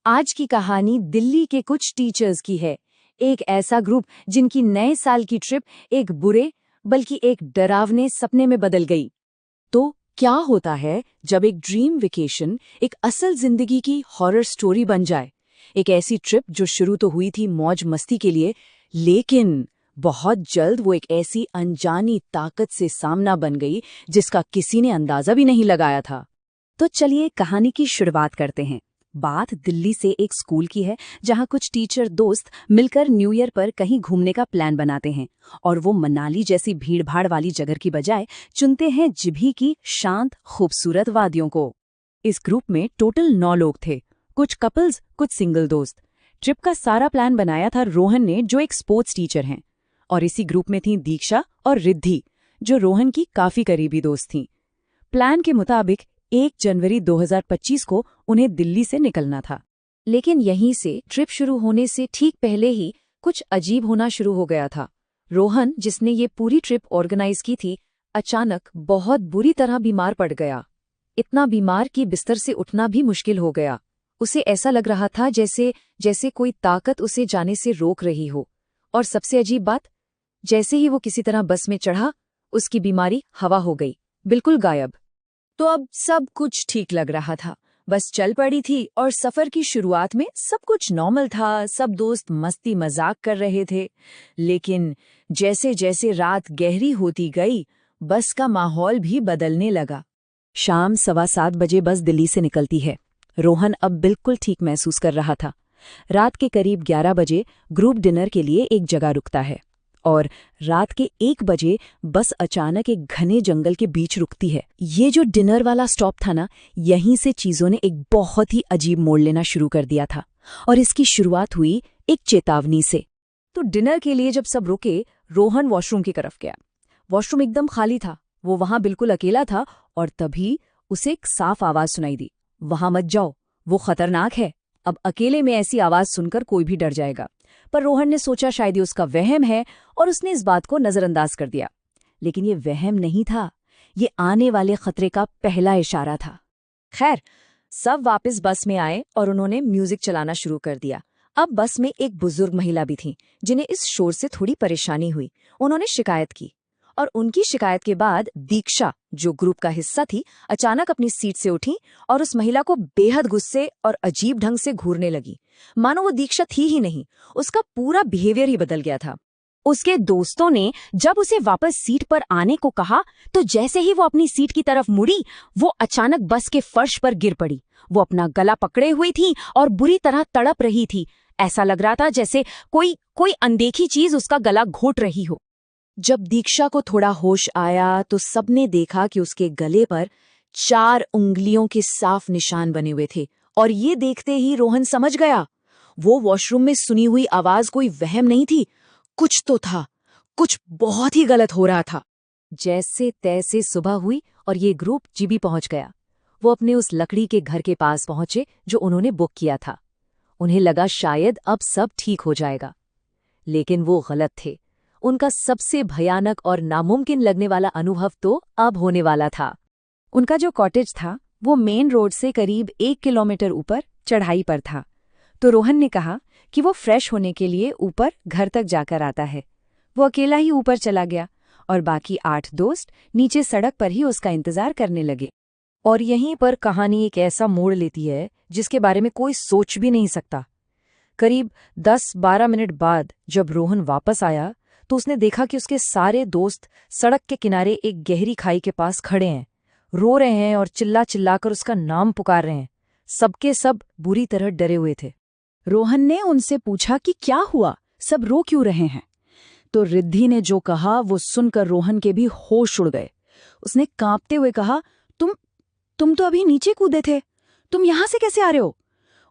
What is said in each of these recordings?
आज की कहानी दिल्ली के कुछ टीचर्स की है। एक ऐसा ग्रुप जिनकी नए साल की ट्रिप एक बुरे बल्कि एक डरावने सपने में बदल गई। तो क्या होता है जब एक ड्रीम वेकेशन एक असल जिंदगी की हॉरर स्टोरी बन जाए? एक ऐसी ट्रिप जो शुरू तो हुई थी मौज मस्ती के लिए, लेकिन बहुत जल्द वो एक ऐसी अनजानी ताकत से सामना बन गई जिसका किसी ने अंदाजा भी नहीं लगाया था। तो चलिए कहानी की शुरुआत करते हैं। बात दिल्ली से एक स्कूल की है जहां कुछ टीचर दोस्त मिलकर न्यू ईयर पर कहीं घूमने का प्लान बनाते हैं और वो मनाली जैसी भीड़भाड़ वाली जगह की बजाय चुनते हैं जिभी की शांत खूबसूरत वादियों को। इस ग्रुप में टोटल 9 लोग थे, कुछ कपल्स कुछ सिंगल दोस्त। ट्रिप का सारा प्लान बनाया था रोहन ने, जो एक स्पोर्ट्स टीचर हैं, और इसी ग्रुप में थी दीक्षा और रिद्धि, जो रोहन की काफी करीबी दोस्त थीं। प्लान के मुताबिक 1 जनवरी 2025 को उन्हें दिल्ली से निकलना था। लेकिन यहीं से ट्रिप शुरू होने से ठीक पहले ही कुछ अजीब होना शुरू हो गया था। रोहन, जिसने ये पूरी ट्रिप ऑर्गेनाइज की थी, अचानक बहुत बुरी तरह बीमार पड़ गया। इतना बीमार कि बिस्तर से उठना भी मुश्किल हो गया। उसे ऐसा लग रहा था जैसे कोई ताकत उसे जाने से रोक रही हो। और सबसे अजीब बात, जैसे ही वो किसी तरह बस में चढ़ा, उसकी बीमारी हवा हो गई, बिल्कुल गायब। तो अब सब कुछ ठीक लग रहा था, बस चल पड़ी थी और सफर की शुरुआत में सब कुछ नॉर्मल था, सब दोस्त मस्ती मजाक कर रहे थे। लेकिन जैसे जैसे रात गहरी होती गई, बस का माहौल भी बदलने लगा। शाम 7:15 बजे बस दिल्ली से निकलती है। रोहन अब बिल्कुल ठीक महसूस कर रहा था। रात के करीब 11 बजे ग्रुप डिनर के लिए एक जगह रुकता है और रात के 1 बजे बस अचानक एक घने जंगल के बीच रुकती है। ये जो डिनर वाला स्टॉप था ना, यहीं से चीजों ने एक बहुत ही अजीब मोड़ लेना शुरू कर दिया था। और इसकी शुरुआत हुई एक चेतावनी से। तो डिनर के लिए जब सब रुके, रोहन वॉशरूम की तरफ गया। वॉशरूम एकदम खाली था, वो वहां बिल्कुल अकेला था। और तभी उसे एक साफ आवाज सुनाई दी, वहां मत जाओ, वो खतरनाक है। अब अकेले में ऐसी आवाज सुनकर कोई भी डर जाएगा। पर रोहन ने सोचा शायद ये उसका वहम है और उसने इस बात को नजरअंदाज कर दिया। लेकिन ये वहम नहीं था, ये आने वाले खतरे का पहला इशारा था। खैर, सब वापस बस में आए और उन्होंने म्यूजिक चलाना शुरू कर दिया। अब बस में एक बुजुर्ग महिला भी थी जिन्हें इस शोर से थोड़ी परेशानी हुई। उन्होंने शिकायत की और उनकी शिकायत के बाद दीक्षा, जो ग्रुप का हिस्सा थी, अचानक अपनी सीट से उठी और उस महिला को बेहद गुस्से और अजीब ढंग से घूरने लगी, मानो वो दीक्षा थी ही नहीं। उसका पूरा बिहेवियर ही बदल गया था। उसके दोस्तों ने जब उसे वापस सीट पर आने को कहा, तो जैसे ही वो अपनी सीट की तरफ मुड़ी, वो अचानक बस के फर्श पर गिर पड़ी। वो अपना गला पकड़े हुई थी और बुरी तरह तड़प रही थी। ऐसा लग रहा था जैसे कोई अनदेखी चीज उसका गला घोट रही हो। जब दीक्षा को थोड़ा होश आया तो सबने देखा कि उसके गले पर 4 उंगलियों के साफ निशान बने हुए थे। और ये देखते ही रोहन समझ गया, वो वॉशरूम में सुनी हुई आवाज कोई वहम नहीं थी, कुछ तो था, कुछ बहुत ही गलत हो रहा था। जैसे तैसे सुबह हुई और ये ग्रुप जीबी पहुंच गया। वो अपने उस लकड़ी के घर के पास पहुंचे जो उन्होंने बुक किया था। उन्हें लगा शायद अब सब ठीक हो जाएगा, लेकिन वो गलत थे। उनका सबसे भयानक और नामुमकिन लगने वाला अनुभव तो अब होने वाला था। उनका जो कॉटेज था वो मेन रोड से करीब 1 किलोमीटर ऊपर चढ़ाई पर था। तो रोहन ने कहा कि वो फ्रेश होने के लिए ऊपर घर तक जाकर आता है। वो अकेला ही ऊपर चला गया और बाकी 8 दोस्त नीचे सड़क पर ही उसका इंतजार करने लगे। और यहीं पर कहानी एक ऐसा मोड़ लेती है जिसके बारे में कोई सोच भी नहीं सकता। करीब 10-12 मिनट बाद जब रोहन वापस आया तो उसने देखा कि उसके सारे दोस्त सड़क के किनारे एक गहरी खाई के पास खड़े हैं, रो रहे हैं और चिल्ला चिल्लाकर उसका नाम पुकार रहे हैं। सबके सब बुरी तरह डरे हुए थे। रोहन ने उनसे पूछा कि क्या हुआ, सब रो क्यों रहे हैं? तो रिद्धि ने जो कहा वो सुनकर रोहन के भी होश उड़ गए। उसने कांपते हुए कहा, तुम तो अभी नीचे कूदे थे, तुम यहां से कैसे आ रहे हो?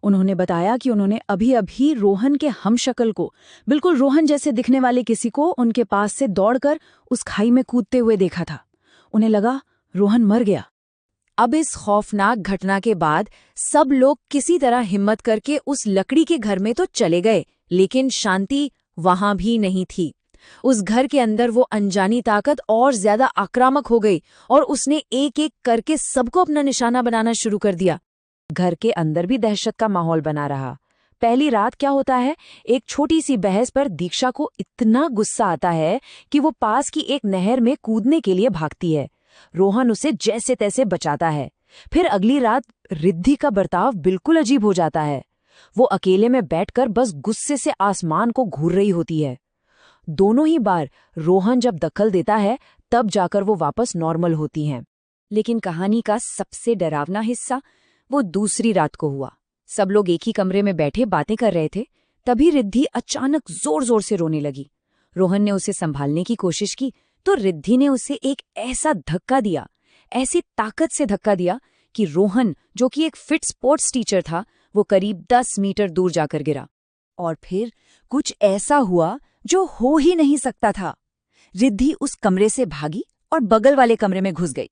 उन्होंने बताया कि उन्होंने अभी अभी रोहन के हमशक्ल को, बिल्कुल रोहन जैसे दिखने वाले किसी को उनके पास से दौड़कर उस खाई में कूदते हुए देखा था। उन्हें लगा रोहन मर गया। अब इस खौफनाक घटना के बाद सब लोग किसी तरह हिम्मत करके उस लकड़ी के घर में तो चले गए, लेकिन शांति वहां भी नहीं थी। उस घर के अंदर वो अनजानी ताकत और ज्यादा आक्रामक हो गई और उसने एक एक करके सबको अपना निशाना बनाना शुरू कर दिया। घर के अंदर भी दहशत का माहौल बना रहा। पहली रात क्या होता है, एक छोटी सी बहस पर दीक्षा को इतना गुस्सा आता है कि वो पास की एक नहर में कूदने के लिए भागती है। रोहन उसे जैसे तैसे बचाता है। फिर अगली रात रिद्धि का बर्ताव बिल्कुल अजीब हो जाता है। वो अकेले में बैठकर बस गुस्से से आसमान को घूर रही होती है। दोनों ही बार रोहन जब दखल देता है तब जाकर वो वापस नॉर्मल होती हैं। लेकिन कहानी का सबसे डरावना हिस्सा वो दूसरी रात को हुआ। सब लोग एक ही कमरे में बैठे बातें कर रहे थे। तभी रिद्धि अचानक जोर जोर से रोने लगी। रोहन ने उसे संभालने की कोशिश की तो रिद्धि ने उसे एक ऐसा धक्का दिया, ऐसी ताकत से धक्का दिया कि रोहन, जो कि एक फिट स्पोर्ट्स टीचर था, वो करीब 10 मीटर दूर जाकर गिरा। और फिर कुछ ऐसा हुआ जो हो ही नहीं सकता था। रिद्धि उस कमरे से भागी और बगल वाले कमरे में घुस गई।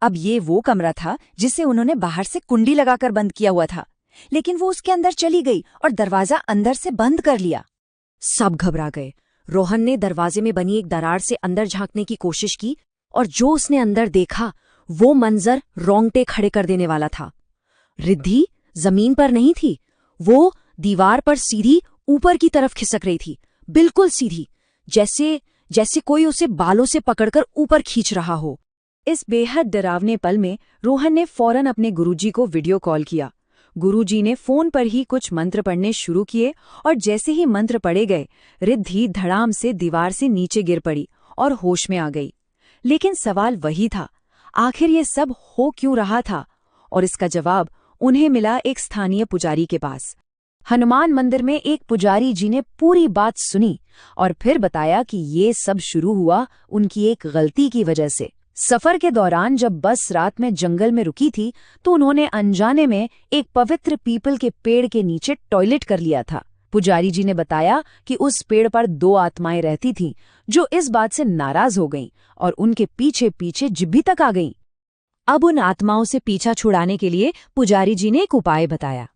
अब ये वो कमरा था जिसे उन्होंने बाहर से कुंडी लगाकर बंद किया हुआ था, लेकिन वो उसके अंदर चली गई और दरवाजा अंदर से बंद कर लिया। सब घबरा गए। रोहन ने दरवाजे में बनी एक दरार से अंदर झांकने की कोशिश की और जो उसने अंदर देखा वो मंजर रोंगटे खड़े कर देने वाला था। रिद्धि जमीन पर नहीं थी, वो दीवार पर सीधी ऊपर की तरफ खिसक रही थी, बिल्कुल सीधी, जैसे कोई उसे बालों से पकड़कर ऊपर खींच रहा हो। इस बेहद डरावने पल में रोहन ने फौरन अपने गुरुजी को वीडियो कॉल किया। गुरुजी ने फोन पर ही कुछ मंत्र पढ़ने शुरू किए और जैसे ही मंत्र पढ़े गए, रिद्धि धड़ाम से दीवार से नीचे गिर पड़ी और होश में आ गई। लेकिन सवाल वही था, आखिर ये सब हो क्यों रहा था? और इसका जवाब उन्हें मिला एक स्थानीय पुजारी के पास। हनुमान मंदिर में एक पुजारी जी ने पूरी बात सुनी और फिर बताया कि ये सब शुरू हुआ उनकी एक गलती की वजह से। सफर के दौरान जब बस रात में जंगल में रुकी थी तो उन्होंने अनजाने में एक पवित्र पीपल के पेड़ के नीचे टॉयलेट कर लिया था। पुजारी जी ने बताया कि उस पेड़ पर 2 आत्माएं रहती थीं जो इस बात से नाराज हो गईं और उनके पीछे पीछे जिब्भी तक आ गईं। अब उन आत्माओं से पीछा छुड़ाने के लिए पुजारी जी ने एक उपाय बताया।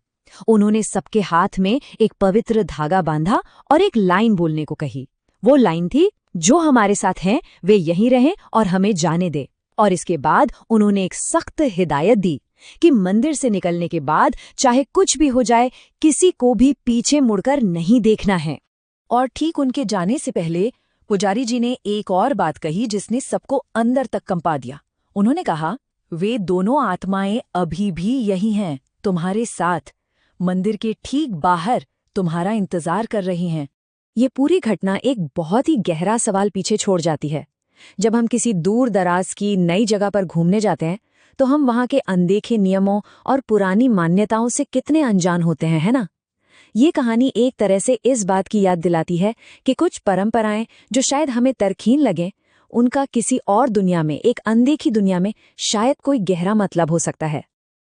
उन्होंने सबके हाथ में एक पवित्र धागा बांधा और एक लाइन बोलने को कही। वो लाइन थी, जो हमारे साथ हैं वे यहीं रहें और हमें जाने दे। और इसके बाद उन्होंने एक सख्त हिदायत दी कि मंदिर से निकलने के बाद चाहे कुछ भी हो जाए, किसी को भी पीछे मुड़कर नहीं देखना है। और ठीक उनके जाने से पहले पुजारी जी ने एक और बात कही जिसने सबको अंदर तक कंपा दिया। उन्होंने कहा, वे दोनों आत्माएं अभी भी यही हैं, तुम्हारे साथ, मंदिर के ठीक बाहर तुम्हारा इंतजार कर रही हैं। ये पूरी घटना एक बहुत ही गहरा सवाल पीछे छोड़ जाती है। जब हम किसी दूर दराज की नई जगह पर घूमने जाते हैं तो हम वहाँ के अनदेखे नियमों और पुरानी मान्यताओं से कितने अनजान होते हैं, है ना? ये कहानी एक तरह से इस बात की याद दिलाती है कि कुछ परंपराएं जो शायद हमें तरकीन लगें, उनका किसी और दुनिया में, एक अनदेखी दुनिया में शायद कोई गहरा मतलब हो सकता है।